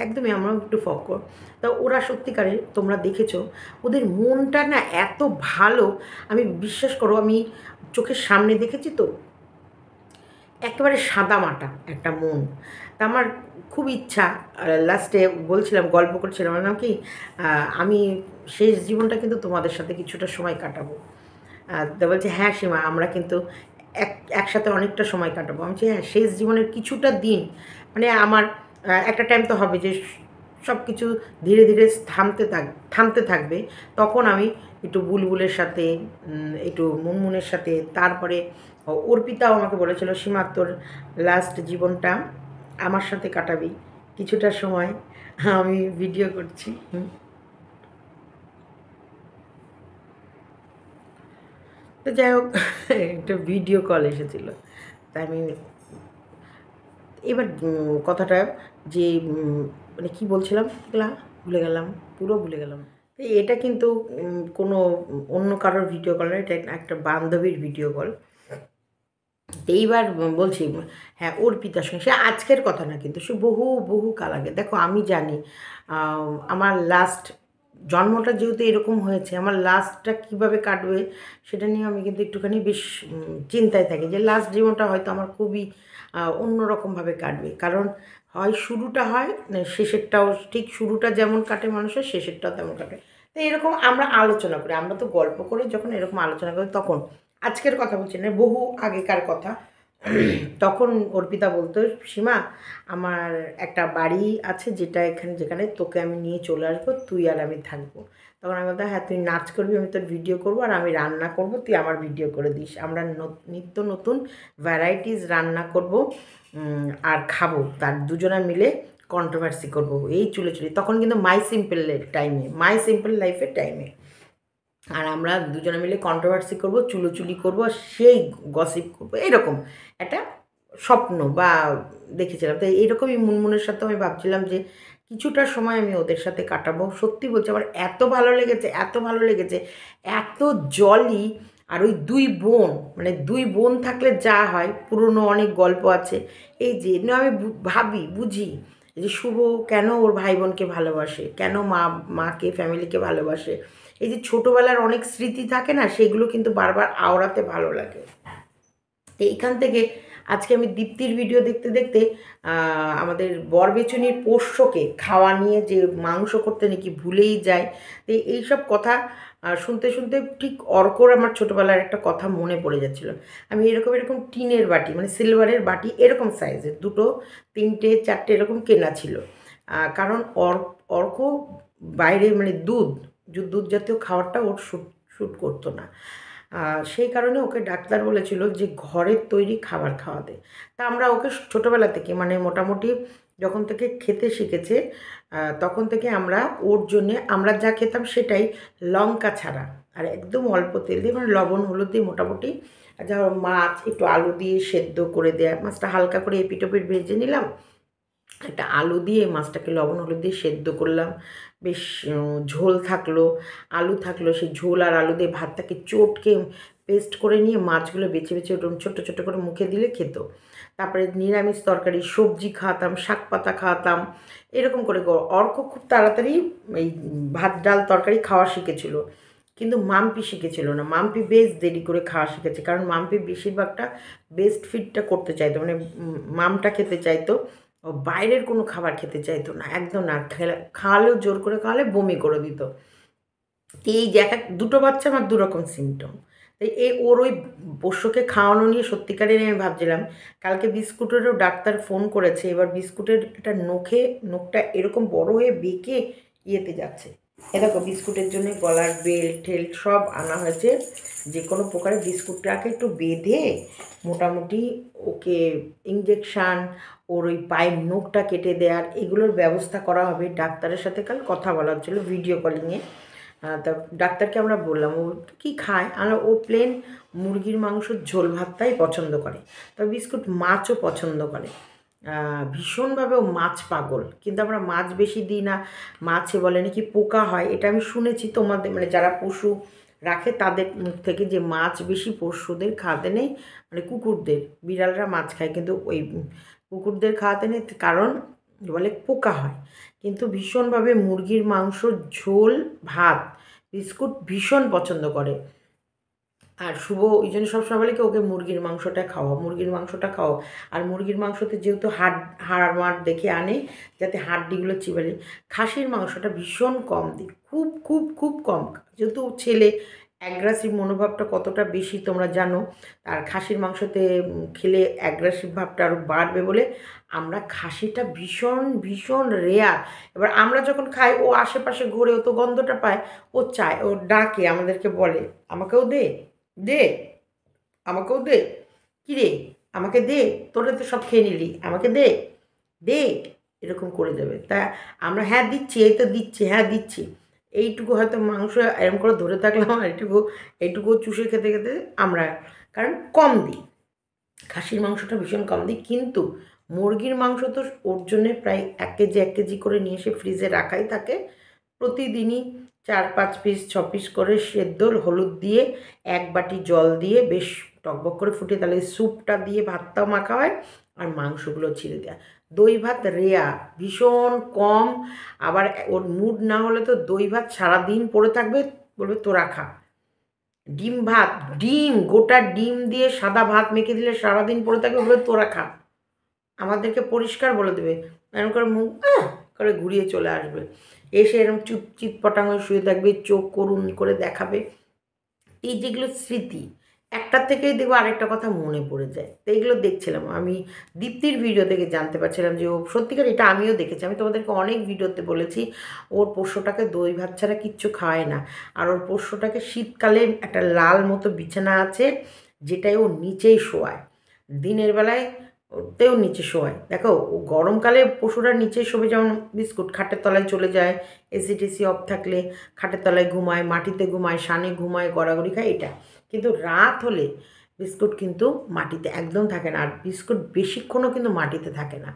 একদমই আমরাও একটু ফক্কর। তা ওরা সত্যিকারের, তোমরা দেখেছো ওদের মনটা না এত ভালো, আমি বিশ্বাস করো আমি চোখের সামনে দেখেছি তো, একেবারে সাদামাটা একটা মন। তা আমার খুব ইচ্ছা, লাস্টে বলছিলাম, গল্প করছিলাম, বললাম কি আমি শেষ জীবনটা কিন্তু তোমাদের সাথে কিছুটা সময় কাটাবো। তা বলছে হ্যাঁ সীমা, আমরা কিন্তু একসাথে অনেকটা সময় কাটাবো। আমি বলছি হ্যাঁ, শেষ জীবনের কিছুটা দিন, মানে আমার একটা টাইম তো হবে যে সব কিছু ধীরে ধীরে থামতে থাকবে, তখন আমি একটু বুলবুলের সাথে, একটু মুনমুনের সাথে, তারপরে অর্পিতাও আমাকে বলেছিল সীমা তোর লাস্ট জীবনটা আমার সাথে কাটাবি কিছুটা সময়। আমি ভিডিও করছি। তো যাই হোক, একটা ভিডিও কল এসেছিলো, তাই আমি এবার কথাটা যে মানে কী বলছিলাম এগুলা ভুলে গেলাম, পুরো ভুলে গেলাম। তো এটা কিন্তু কোনো অন্য কারোর ভিডিও কল না, এটা একটা বান্ধবীর ভিডিও কল। এইবার বলছি হ্যাঁ অর্পিতার সঙ্গে, সে আজকের কথা না কিন্তু, সে বহু বহু কাল আগে। দেখো আমি জানি আমার লাস্ট জন্মটা যেহেতু এরকম হয়েছে, আমার লাস্টটা কীভাবে কাটবে সেটা নিয়ে আমি কিন্তু একটুখানি বেশ চিন্তায় থাকি, যে লাস্ট জীবনটা হয়তো আমার খুবই অন্যরকমভাবে কাটবে। কারণ হয় শুরুটা হয়, শেষেরটাও ঠিক, শুরুটা যেমন কাটে মানুষের, শেষেরটাও তেমন কাটে। তো এরকম আমরা আলোচনা করি, আমরা তো গল্প করে যখন এরকম আলোচনা করি, তখন আজকের কথা বলছি না, বহু আগেকার কথা। তখন অর্পিতা বলতো সীমা আমার একটা বাড়ি আছে, যেখানে তোকে আমি নিয়ে চলে আসবো, তুই আর আমি থাকবো। তখন আমি বলতাম হ্যাঁ তুই নাচ করবি, আমি তোর ভিডিও করবো, আর আমি রান্না করবো, তুই আমার ভিডিও করে দিস। আমরা নিত্য নতুন ভ্যারাইটিস রান্না করব আর খাবো, তার দুজনা মিলে কন্ট্রোভার্সি করবো এই চুলে তখন কিন্তু মাই সিম্পল লাইফের টাইমে। আর আমরা দুজনে মিলে কন্ট্রোভার্সি করবো, চুলোচুলি করবো, সেই গসিপ করবো, এরকম একটা স্বপ্ন বা দেখেছিলাম। তো এইরকমই মুনমুনের সাথেও আমি ভাবছিলাম যে কিছুটা সময় আমি ওদের সাথে কাটাবো। সত্যি বলছি আমার এত ভালো লেগেছে, এত জলই। আর ওই দুই বোন, মানে দুই বোন থাকলে যা হয়, পুরনো অনেক গল্প আছে। এই যে আমি বুঝি যে শুভ কেন ওর ভাই বোনকে ভালোবাসে, কেন মাকে ফ্যামিলিকে ভালোবাসে। এই যে ছোটোবেলার অনেক স্মৃতি থাকে না, সেগুলো কিন্তু বারবার আওড়াতে ভালো লাগে। তো এইখান থেকে আজকে আমি দীপ্তির ভিডিও দেখতে দেখতে আমাদের বরবেচনির পোষ্যকে খাওয়া নিয়ে যে মাংস করতে নাকি ভুলেই যায়, তো এইসব কথা শুনতে শুনতে ঠিক অর্কর আমার ছোটোবেলার একটা কথা মনে পড়ে যাচ্ছিলো। আমি এরকম টিনের বাটি, মানে সিলভারের বাটি, এরকম সাইজের 2, 3, 4 এরকম কেনা ছিল। কারণ অর্ক বাইরে মানে দুধ জাতীয় খাবারটা ওর শ্যুট করতো না। সেই কারণে ওকে ডাক্তার বলেছিল যে ঘরের তৈরি খাবার খাওয়াতে। তা আমরা ওকে ছোটোবেলা থেকে, মানে মোটামুটি যখন থেকে খেতে শিখেছে, তখন থেকে আমরা ওর জন্যে আমরা যা খেতাম সেটাই, লঙ্কা ছাড়া আর একদম অল্প তেল দিয়ে, মানে লবণ হলুদ দিয়ে মোটামুটি, যা মাছ একটু আলু দিয়ে সেদ্ধ করে দেয়া, মাছটা হালকা করে এপিট ওপিট ভেজে নিলাম, একটা আলু দিয়ে মাছটাকে লবণ হলুদ দিয়ে সেদ্ধ করলাম, বেশ ঝোল থাকলো, আলু থাকলো, সেই ঝোল আর আলু দিয়ে ভাতটাকে চটকে পেস্ট করে নিয়ে মাছগুলো বেছে বেছে ওরকম ছোটো ছোটো করে মুখে দিলে খেত। তারপরে নিরামিষ তরকারি, সবজি খাওয়াতাম, শাক পাতা খাওয়াতাম, এরকম করে। অর্ক খুব তাড়াতাড়ি এই ভাত ডাল তরকারি খাওয়া শিখেছিল, কিন্তু মাম্পি শিখেছিল না। মাম্পি বেশ দেরি করে খাওয়া শিখেছে, কারণ মাম্পি বেশিরভাগটা বেস্ট ফিডটা করতে চাইতো, মানে মামটা খেতে চাইতো, ও বাইরের কোনো খাবার খেতে চাইতো না, একদম না। খাওয়ালেও জোর করে খাওয়ালে বমি করে দিত। তো এই যে দুটো বাচ্চা আমার দুরকম সিমটম। তাই ওর ওই পোষ্যকে খাওয়ানো নিয়ে সত্যিকারের আমি ভাবছিলাম। কালকে বিস্কুটেরও ডাক্তার ফোন করেছে, এবার বিস্কুটের একটা নোখটা এরকম বড় হয়ে বেঁকে ইয়েতে যাচ্ছে, এ দেখো বিস্কুটের জন্য গলার বেল্ট টেল্ট সব আনা হয়েছে। যে কোনো প্রকারে বিস্কুটটাকে একটু বেঁধে মোটামুটি ওকে ইঞ্জেকশান, ওর ওই পায়ের নখটা কেটে দেওয়ার এগুলোর ব্যবস্থা করা হবে। ডাক্তারের সাথে কাল কথা বলা হচ্ছিলো ভিডিও কলিংয়ে। তা ডাক্তারকে আমরা বললাম ও কী খায়, আমরা ও প্লেন মুরগির মাংসর ঝোল ভাতটাই পছন্দ করে, তবে বিস্কুট মাছও পছন্দ করে ভীষণভাবে। ও মাছ পাগল, কিন্তু আমরা মাছ বেশি দিই না। মাছে বলে নাকি পোকা হয়, এটা আমি শুনেছি তোমাদের মানে যারা পশু রাখে তাদের মুখ থেকে, যে মাছ বেশি পশুদের খাওয়াতে নেই, মানে কুকুরদের। বিড়ালরা মাছ খায় কিন্তু ওই কুকুরদের খাওয়াতে নেই, কারণ বলে পোকা হয়। কিন্তু ভীষণভাবে মুরগির মাংস ঝোল ভাত বিস্কুট ভীষণ পছন্দ করে। আর শুভ ওই জন্য সবসময় বলে কি ওকে মুরগির মাংসটা খাওয়াও, মুরগির মাংসটা খাওয়াও। আর মুরগির মাংসতে যেহেতু হাড় মাড় দেখে আনে যাতে হাড্ডিগুলো চিবালে। খাসির মাংসটা ভীষণ কম দিই, খুব খুব খুব কম। যেহেতু ছেলে অ্যাগ্রাসিভ মনোভাবটা কতটা বেশি তোমরা জানো, আর খাসির মাংসতে খেলে অ্যাগ্রাসিভ ভাবটা আরও বাড়বে বলে আমরা খাসিটা ভীষণ ভীষণ রেয়ার। এবার আমরা যখন খাই ও আশেপাশে ঘুরে, ও তো গন্ধটা পায়, ও চায়, ও ডাকে আমাদেরকে, বলে আমাকেও দে দে, আমাকেও দে, কী রে আমাকে দে, তোরা তো সব খেয়ে নিলি, আমাকে দে দে, এরকম করে দেবে। তা আমরা হ্যাঁ দিচ্ছি, এই তো দিচ্ছি, হ্যাঁ দিচ্ছি। এইটুকু হয়তো মাংস এরম করে ধরে থাকলাম, আর এইটুকু চুষে খেতে খেতে আমরা, কারণ কম দিই খাসির মাংসটা ভীষণ কম দিই। কিন্তু মুরগির মাংস তো ওর জন্যে প্রায় 1 কেজি করে নিয়ে এসে ফ্রিজে রাখাই থাকে। প্রতিদিনই 4-5 পিস 6 পিস করে সেদ্ধ হলুদ দিয়ে 1 বাটি জল দিয়ে বেশ টকবক করে ফুটিয়ে তাহলে স্যুপটা দিয়ে ভাতটাও মাখা হয় আর মাংসগুলো ছিঁড়ে দেওয়া। দই ভাত রেয়া ভীষণ কম। আবার ওর মুড না হলে তো দই ভাত সারাদিন পড়ে থাকবে, বলবে তোরা খা। ডিম ভাত, ডিম গোটা ডিম দিয়ে সাদা ভাত মেখে দিলে সারাদিন পড়ে থাকবে, বলবে তোরা খা। আমাদেরকে পরিষ্কার বলে দেবে, এরকম করে মুখ করে ঘুরিয়ে চলে আসবে, এসে এরকম চুপচিপ পটাং হয়ে শুয়ে থাকবে, চোখ করুন করে দেখাবে। এই যেগুলো স্মৃতি, একটার থেকেই দেখবো আরেকটা কথা মনে পড়ে যায়। তো এইগুলো দেখছিলাম আমি দীপ্তির ভিডিও থেকে জানতে পারছিলাম যে ও সত্যিকার, এটা আমিও দেখেছি। আমি তোমাদেরকে অনেক ভিডিওতে বলেছি ওর পোষ্যটাকে দই ভাত ছাড়া কিচ্ছু খাওয়ায় না। আর ওর পোষ্যটাকে শীতকালে একটা লাল মতো বিছানা আছে, যেটাই ও নিচেই শোয়ায়, দিনের বেলায় ওতেও নিচে শোয়ায়। দেখো ও গরমকালে পশুরা নিচে শোবে, যেমন বিস্কুট খাটের তলায় চলে যায়, এসি টেসি অফ থাকলে খাটের তলায় ঘুমায়, মাটিতে ঘুমায়, সানে ঘুমায়, গড়াগড়ি খায়, এটা। কিন্তু রাত হলে বিস্কুট কিন্তু মাটিতে একদম থাকে না। আর বিস্কুট বেশিক্ষণও কিন্তু মাটিতে থাকে না।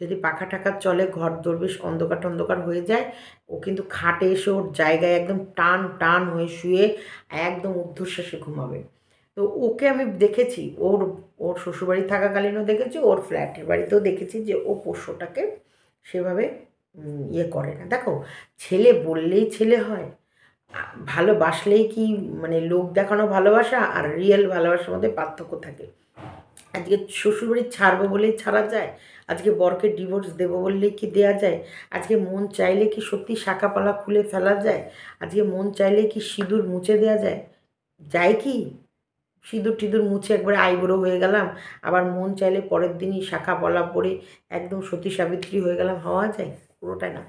যদি পাখা টাকা চলে, ঘর দরবেশ অন্ধকার টন্ধকার হয়ে যায়, ও কিন্তু খাটে এসে ওর জায়গায় একদম টান টান হয়ে শুয়ে একদম ঊর্ধ্বশ্বাসে ঘুমাবে। তো ওকে আমি দেখেছি, ওর ওর শ্বশুরবাড়ি থাকাকালীনও দেখেছি, ওর ফ্ল্যাটের বাড়িতেও দেখেছি যে ও পোষ্যটাকে সেভাবে ইয়ে করে না। দেখো ছেলে বললেই ছেলে হয়, ভালোবাসলেই কি মানে লোক দেখানো ভালোবাসা আর রিয়েল ভালোবাসার মধ্যে পার্থক্য থাকে। আজকে শ্বশুরবাড়ি ছাড়বো বলেই ছাড়া যায়, আজকে বরকে ডিভোর্স দেবো বললেই কি দেয়া যায়, আজকে মন চাইলে কি সত্যি শাঁখাপালা খুলে ফেলা যায়, আজকে মন চাইলে কি সিঁদুর মুছে দেওয়া যায়, যায় কি? সিঁদুর টিঁদুর মুছে একবারে আইবুড়ো হয়ে গেলাম, আবার মন চাইলে পরের দিনই শাঁখা পলা পরে একদম সতী সাবিত্রী হয়ে গেলাম, হওয়া যায়? পুরোটাই না।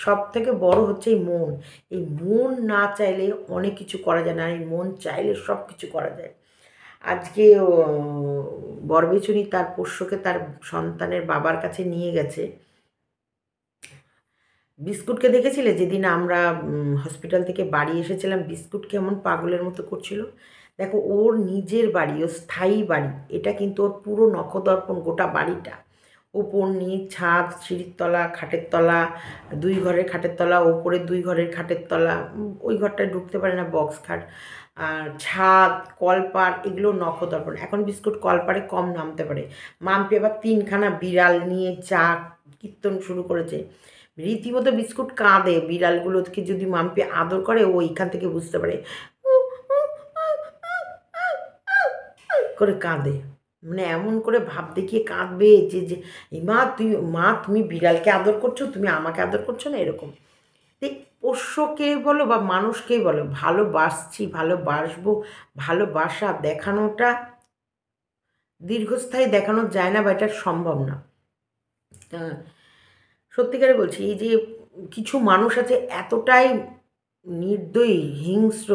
সব থেকে বড় হচ্ছে এই মন। এই মন না চাইলে অনেক কিছু করা যায় না, এই মন চাইলে সব কিছু করা যায়। আজকে বরবেচুনি তার পোষ্যকে তার সন্তানের বাবার কাছে নিয়ে গেছে। বিস্কুটকে দেখেছিলে যেদিন আমরা হসপিটাল থেকে বাড়ি এসেছিলাম, বিস্কুট কেমন পাগলের মতো করছিল। দেখো ওর নিজের বাড়ি, ওর স্থায়ী বাড়ি, এটা কিন্তু ওর পুরো নখদর্পণ গোটা বাড়িটা, ওপর নিচ ছাদ, সিঁড়ির তলা, খাটের তলা, 2 ঘরের খাটের তলা, ওপরে 2 ঘরের খাটের তলা, ওই ঘরটায় ঢুকতে পারে না বক্স খাট, আর ছাদ, কলপার, এগুলো নখদর্পণ। এখন বিস্কুট কলপারে কম নামতে পারে। মাম্পি আবার 3খানা বিড়াল নিয়ে যা কীর্তন শুরু করেছে, রীতিমতো বিস্কুট কাঁদে। বিড়ালগুলোকে যদি মাম্পি আদর করে ও এইখান থেকে বুঝতে পারে, করে কাঁদে, মানে এমন করে ভাব দেখিয়ে কাঁদবে যে যে তুমি বিড়ালকে আদর করছো, তুমি আমাকে আদর করছো না, এরকম। তো পোষ্যকে বলো বা মানুষকেই বলো, ভালোবাসছি, ভালোবাসবো, ভালোবাসা দেখানোটা দীর্ঘস্থায়ী দেখানো যায় না বা এটা সম্ভব না। সত্যিকারে বলছি, এই যে কিছু মানুষ আছে এতটাই নির্দয়ী, হিংস্র,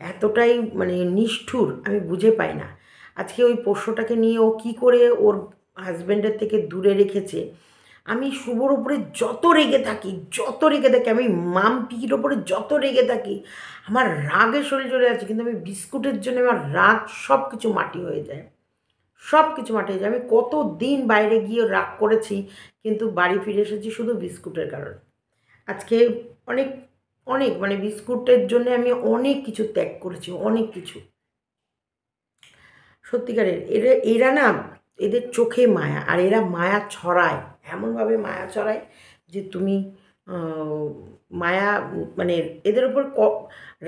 এতটাই মানে নিষ্ঠুর আমি বুঝে পাই না। আজকে ওই পোষ্যটাকে নিয়ে ও কী করে ওর হাজব্যান্ডের থেকে দূরে রেখেছে। আমি শুভর ওপরে যত রেগে থাকি, আমি মাম্পির ওপরে যত রেগে থাকি, আমার রাগে শরীর চলে যাচ্ছে, কিন্তু আমি বিস্কুটের জন্য আমার রাগ সব কিছু মাটি হয়ে যায়, সব কিছু মাটি হয়ে যায়। আমি কত দিন বাইরে গিয়ে রাগ করেছি, কিন্তু বাড়ি ফিরে এসেছি শুধু বিস্কুটের কারণে। আজকে অনেক অনেক মানে বিস্কুটের জন্য আমি অনেক কিছু ত্যাগ করেছি, অনেক কিছু। সত্যিকারের এরা না, এদের চোখে মায়া, আর এরা মায়া ছড়ায়, এমনভাবে মায়া ছড়ায় যে তুমি মায়া মানে এদের ওপর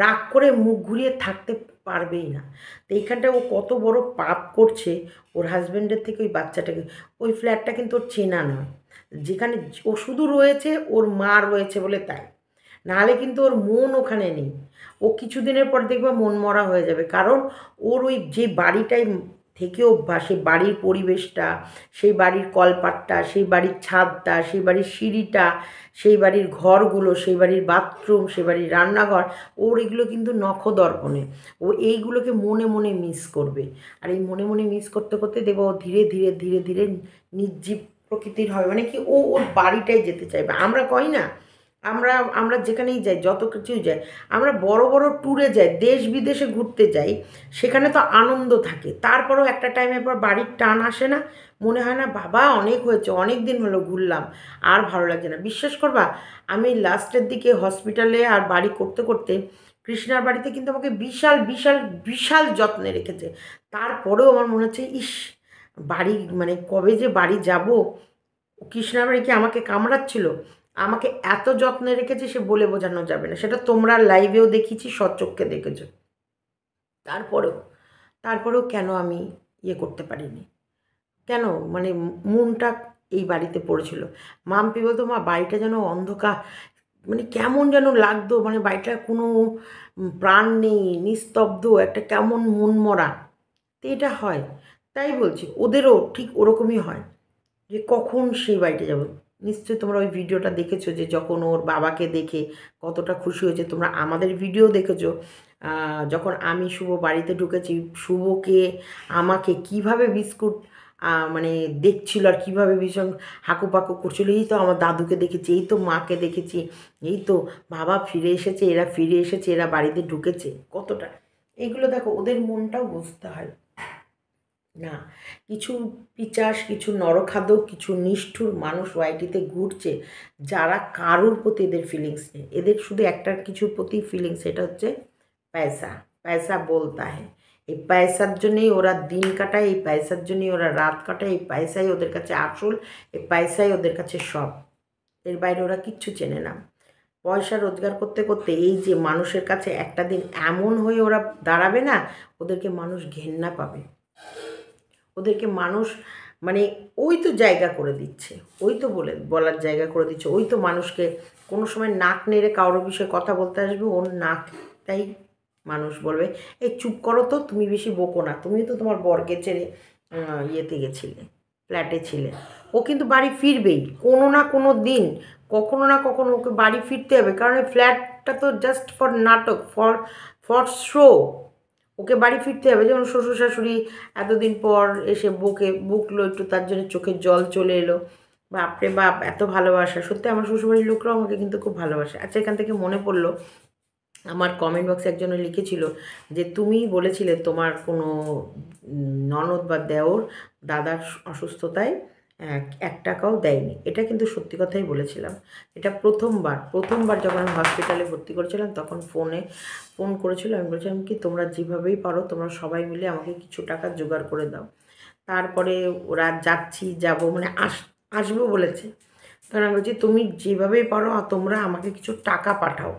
রাগ করে মুখ ঘুরিয়ে থাকতে পারবেই না। তো এইখানটায় ও কত বড় পাপ করছে ওর হাজব্যান্ডের থেকে ওই বাচ্চাটাকে। ওই ফ্ল্যাটটা কিন্তু ওর চেনা নয়, যেখানে ও শুধু রয়েছে ওর মা রয়েছে বলে তাই, নাহলে কিন্তু ওর মন ওখানে নেই। ও কিছুদিনের পর দেখবে মন মরা হয়ে যাবে, কারণ ওর ওই যে বাড়িটায় থেকে অভ্যাস, সেই বাড়ির পরিবেশটা, সেই বাড়ির কলপাটটা, সেই বাড়ির ছাদটা, সেই বাড়ির সিঁড়িটা, সেই বাড়ির ঘরগুলো, সেই বাড়ির বাথরুম, সেই বাড়ির রান্নাঘর, ওর এগুলো কিন্তু নখদর্পণে। ও এইগুলোকে মনে মনে মিস করবে, আর এই মনে মনে মিস করতে করতে দেখবো ও ধীরে ধীরে ধীরে ধীরে নির্জীব প্রকৃতির হবে, মানে কি ও ওর বাড়িটাই যেতে চাইবে। আমরা কই না, আমরা আমরা যেখানেই যাই, যত কিছুই যাই, আমরা বড় বড় ট্যুরে যাই, দেশ বিদেশে ঘুরতে যাই, সেখানে তো আনন্দ থাকে, তারপরেও একটা টাইমের পর বাড়ির টান আসে না? মনে হয় না বাবা অনেক হয়েছে, অনেক দিন হলো ঘুরলাম, আর ভালো লাগছে না। বিশ্বাস করবা, আমি লাস্টের দিকে হসপিটালে আর বাড়ি করতে করতে কৃষ্ণার বাড়িতে কিন্তু আমাকে বিশাল বিশাল বিশাল যত্নে রেখেছে। তারপরেও আমার মনে হচ্ছে ইস, বাড়ি মানে কবে যে বাড়ি যাব। কৃষ্ণার বাড়ি কি আমাকে কামড়াচ্ছিল? আমাকে এত যত্নে রেখেছে সে বলে বোঝানো যাবে না, সেটা তোমরা লাইভেও দেখিয়েছি, সচক্ষে দেখেছো। তারপরেও তারপরেও কেন আমি ইয়ে করতে পারিনি, কেন মানে মনটা এই বাড়িতে পড়েছিল। মাম্পি বলতো মা বাড়িটা যেন অন্ধকার, মানে কেমন যেন লাগতো, মানে বাড়িটার কোনো প্রাণ নেই, নিস্তব্ধ, একটা কেমন মনমরা। তো এটা হয়, তাই বলছি ওদেরও ঠিক ওরকমই হয়, যে কখন সেই বাড়িতে যাব। নিশ্চয়ই তোমরা ওই ভিডিওটা দেখেছো, যে যখন ওর বাবাকে দেখে কতটা খুশি হয়েছে, তোমরা আমাদের ভিডিও দেখেছো। যখন আমি শুভ বাড়িতে ঢুকেছি, শুভকে আমাকে কিভাবে বিস্কুট মানে দেখছিল, আর কীভাবে ভীষণ হাঁকুপাকু করছিল, এই তো আমার দাদুকে দেখেছি, এই তো মাকে দেখেছি, এই তো বাবা ফিরে এসেছে, এরা ফিরে এসেছে, এরা বাড়িতে ঢুকেছে, কতটা। এইগুলো দেখো ওদের মনটাও বুঝতে হয় না। কিছু পিচাস, কিছু নরখাদক, কিছু নিষ্ঠুর মানুষ ওয়াইটিতে ঘুরছে, যারা কারুর প্রতি এদের ফিলিংস নেই। এদের শুধু একটা কিছুর প্রতি ফিলিংস, সেটা হচ্ছে পয়সা। পয়সা বলতা হ্যাঁ, এই পয়সার জন্যই ওরা দিন কাটায়, এই পয়সার জন্যই ওরা রাত কাটায়, এই পয়সাই ওদের কাছে আসল, এই পয়সাই ওদের কাছে সব। এর বাইরে ওরা কিচ্ছু চেনে না। পয়সা রোজগার করতে করতে এই যে মানুষের কাছে একটা দিন এমন হয়ে ওরা দাঁড়াবে না, ওদেরকে মানুষ ঘেন্না পাবে, ওদেরকে মানুষ মানে ওই তো জায়গা করে দিচ্ছে, ওই তো বলার জায়গা করে দিচ্ছে, ওই তো মানুষকে কোনো সময় নাক নেড়ে কারোর বিষয়ে কথা বলতে আসবে, ওর নাকটাই মানুষ বলবে এই চুপ করো তো, তুমি বেশি বকো না, তুমি তো তোমার বরকে ছেড়ে ইয়েতে গেছিলে, ফ্ল্যাটে ছিলে। ও কিন্তু বাড়ি ফিরবেই কোনো না কোনো দিন, কখনো না কখনো ওকে বাড়ি ফিরতে হবে, কারণ এই ফ্ল্যাটটা তো জাস্ট ফর নাটক, ফর ফর শো। ওকে বাড়ি ফিরতে হবে। যেমন শ্বশুর শাশুড়ি এতদিন পর এসে বকলো একটু, তার জন্য চোখের জল চলে এলো, বাপরে বাপ এত ভালোবাসা। সত্যি আমার শ্বশুরবাড়ির লোকরাও আমাকে কিন্তু খুব ভালোবাসে। আচ্ছা, এখান থেকে মনে পড়লো, আমার কমেন্ট বক্সে একজনে লিখেছিল যে তুমি বলেছিলে তোমার কোনো ননদ বা দেওর দাদার অসুস্থতায় 1 টাকাও দেয়নি। এটা কিন্তু সত্যি কথাই বলেছিলাম। এটা প্রথমবার যখন আমি হসপিটালে ভর্তি করেছিলাম, তখন ফোন করেছিল। আমি বলেছিলাম কি তোমরা যেভাবেই পারো তোমরা সবাই মিলে আমাকে কিছু টাকা জোগাড় করে দাও। তারপরে ওরা যাবো মানে আসবো বলেছে। তখন আমি বলছি তুমি যেভাবেই পারো তোমরা আমাকে কিছু টাকা পাঠাও।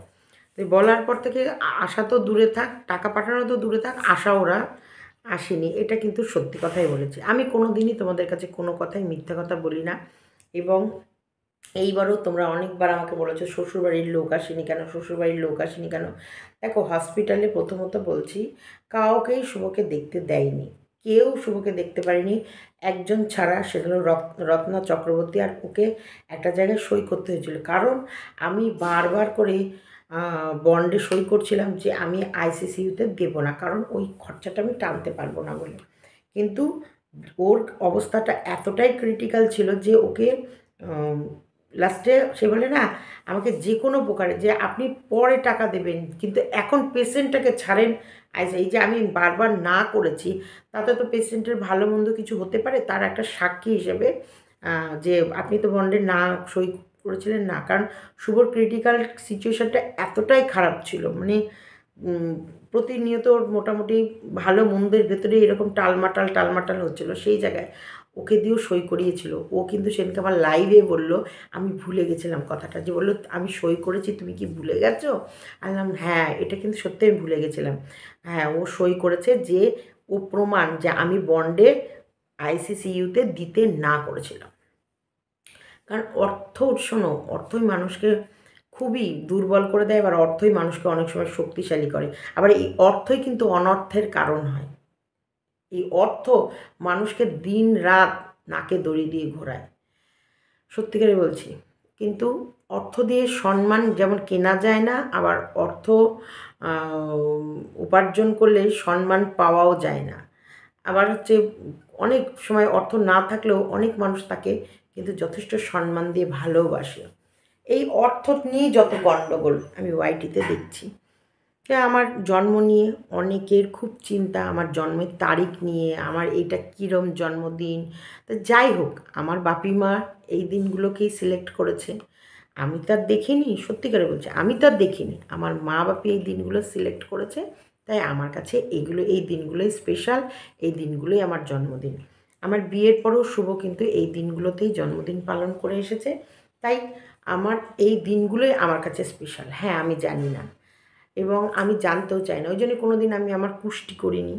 তো বলার পর থেকে আশা তো দূরে থাক, টাকা পাঠানো তো দূরে থাক, আশা ওরা আসেনি। এটা কিন্তু সত্যি কথাই বলেছি। আমি কোনো দিনই তোমাদের কাছে কোনো কথাই মিথ্যা কথা বলি না। এবং এইবারও তোমরা অনেকবার আমাকে বলেছো শ্বশুরবাড়ির লোক আসেনি কেন, শ্বশুরবাড়ির লোক আসেনি কেন। দেখো হসপিটালে প্রথমত বলছি, কাউকেই শুভকে দেখতে দেয়নি, কেউ শুভকে দেখতে পারেনি, একজন ছাড়া, সেটা হলো রত্না চক্রবর্তী। আর ওকে একটা জায়গায় সই করতে হয়েছিল, কারণ আমি বারবার করে বন্ডে সই করছিলাম যে আমি আইসিসিইউতে দেবো না, কারণ ওই খরচাটা আমি টানতে পারবো না বলে। কিন্তু ওর অবস্থাটা এতটাই ক্রিটিক্যাল ছিল যে ওকে লাস্টে সে বলে না আমাকে যে কোনো প্রকারে যে আপনি পরে টাকা দেবেন কিন্তু এখন পেশেন্টটাকে ছাড়েন। এই যে আমি বারবার না করেছি তাতে তো পেশেন্টের ভালো মন্দ কিছু হতে পারে, তার একটা সাক্ষী হিসেবে যে আপনি তো বন্ডে না সই করেছিলেন না, কারণ শুভর ক্রিটিক্যাল সিচুয়েশানটা এতটাই খারাপ ছিল, মানে প্রতিনিয়ত মোটামুটি ভালো মন্দের ভেতরে এরকম টালমাটাল হচ্ছিলো, সেই জায়গায় ওকে দিয়েও সই করিয়েছিল। ও কিন্তু সেদিনকে আমার লাইভে বলল আমি ভুলে গেছিলাম কথাটা, যে বললো আমি সই করেছি তুমি কি ভুলে গেছো? বললাম হ্যাঁ এটা কিন্তু সত্যি আমি ভুলে গেছিলাম। হ্যাঁ ও সই করেছে যে ও প্রমাণ যে আমি বন্ডে আইসিসিইউতে দিতে না করেছিলাম। কারণ শোনো অর্থই মানুষকে খুবই দুর্বল করে দেয়, আবার অর্থই মানুষকে অনেক সময় শক্তিশালী করে, আবার এই অর্থই কিন্তু অনর্থের কারণ হয়। এই অর্থ মানুষকে দিন রাত নাকে দড়ি দিয়ে ঘোরায়, সত্যিকারে বলছি। কিন্তু অর্থ দিয়ে সম্মান যেমন কেনা যায় না, আবার অর্থ উপার্জন করলে সম্মান পাওয়াও যায় না। আবার হচ্ছে অনেক সময় অর্থ না থাকলেও অনেক মানুষ তাকে কিন্তু যথেষ্ট সম্মান দিয়ে ভালোবাসে। এই অর্থ নিয়েই যত গণ্ডগোল আমি ওয়াইটিতে দেখছি। আমার জন্ম নিয়ে অনেকের খুব চিন্তা, আমার জন্মের তারিখ নিয়ে, আমার এটা কীরম জন্মদিন। তো যাই হোক আমার বাপি মা এই দিনগুলোকেই সিলেক্ট করেছে, আমি তো আর দেখিনি, সত্যিকারে বলছি আমি তো আর দেখিনি, আমার মা বাপি এই দিনগুলো সিলেক্ট করেছে, তাই আমার কাছে এই দিনগুলোই স্পেশাল, এই দিনগুলোই আমার জন্মদিন। আমার বিয়ের পরেও শুভ কিন্তু এই দিনগুলোতেই জন্মদিন পালন করে এসেছে, তাই আমার এই দিনগুলোই আমার কাছে স্পেশাল। হ্যাঁ আমি জানি না এবং আমি জানতেও চাই না, ওই জন্য কোনো দিন আমি আমার কুষ্টি করিনি।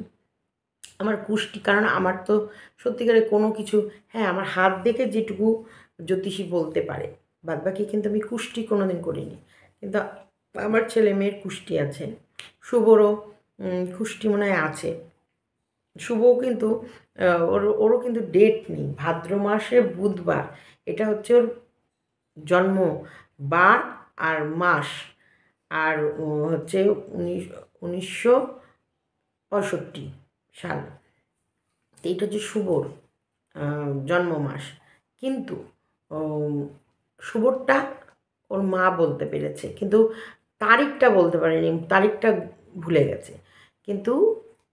আমার কুষ্টি কারণ আমার তো সত্যিকারে কোনো কিছু, হ্যাঁ আমার হাত দেখে যেটুকু জ্যোতিষী বলতে পারে, বাদবাকি কিন্তু আমি কুষ্টি কোনো দিন করিনি। কিন্তু আমার ছেলে মেয়ের কুষ্টি আছে, শুভরও কুষ্টি মনে হয় আছে। শুভও কিন্তু ওরও কিন্তু ডেট নেই, ভাদ্র মাসে বুধবার, এটা হচ্ছে ওর জন্ম বার আর মাস, আর হচ্ছে 1965 সাল, এইটা হচ্ছে শুভর জন্ম মাস। কিন্তু শুভরটা ওর মা বলতে পেরেছে, কিন্তু তারিখটা বলতে পারেনি, তারিখটা ভুলে গেছে। কিন্তু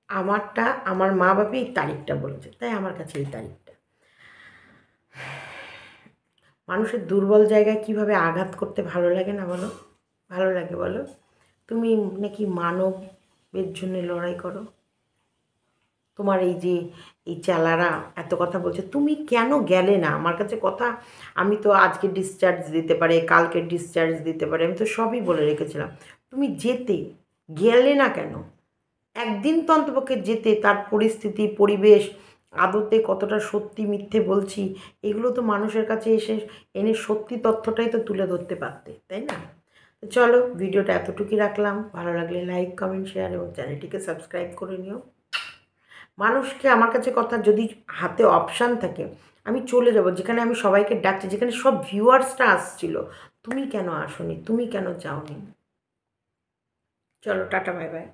আমারটা আমার মা বাপি এই তারিখটা বলেছে, তাই আমার কাছে এই তারিখটা। মানুষের দুর্বল জায়গায় কিভাবে আঘাত করতে ভালো লাগে না বলো? ভালো লাগে বলো? তুমি নাকি মানবের জন্য লড়াই করো, তোমার এই যে এই চেলারা এত কথা বলছে, তুমি কেন গেলে না আমার কাছে? কথা আমি তো আজকে ডিসচার্জ দিতে পারে, কালকে ডিসচার্জ দিতে পারে, আমি তো সবই বলে রেখেছিলাম, তুমি গেলে না কেন? একদিন তো অন্তপক্ষে যেতে, তার পরিস্থিতি পরিবেশ আদতে কতটা সত্যি মিথ্যে বলছি এগুলো তো মানুষের কাছে এনে সত্যি তথ্যটাই তো তুলে ধরতে পারতে, তাই না? তো চলো ভিডিওটা এতটুকুই রাখলাম, ভালো লাগলে লাইক কমেন্ট শেয়ার এবং চ্যানেলটিকে সাবস্ক্রাইব করে নিও। মানুষকে আমার কাছে কথা, যদি হাতে অপশান থাকে আমি চলে যাব যেখানে আমি সবাইকে ডাকছি, যেখানে সব ভিউয়ার্সরা আসছিল, তুমি কেন আসোনি, তুমি কেন যাওনি? চলো টাটা বাই বাই।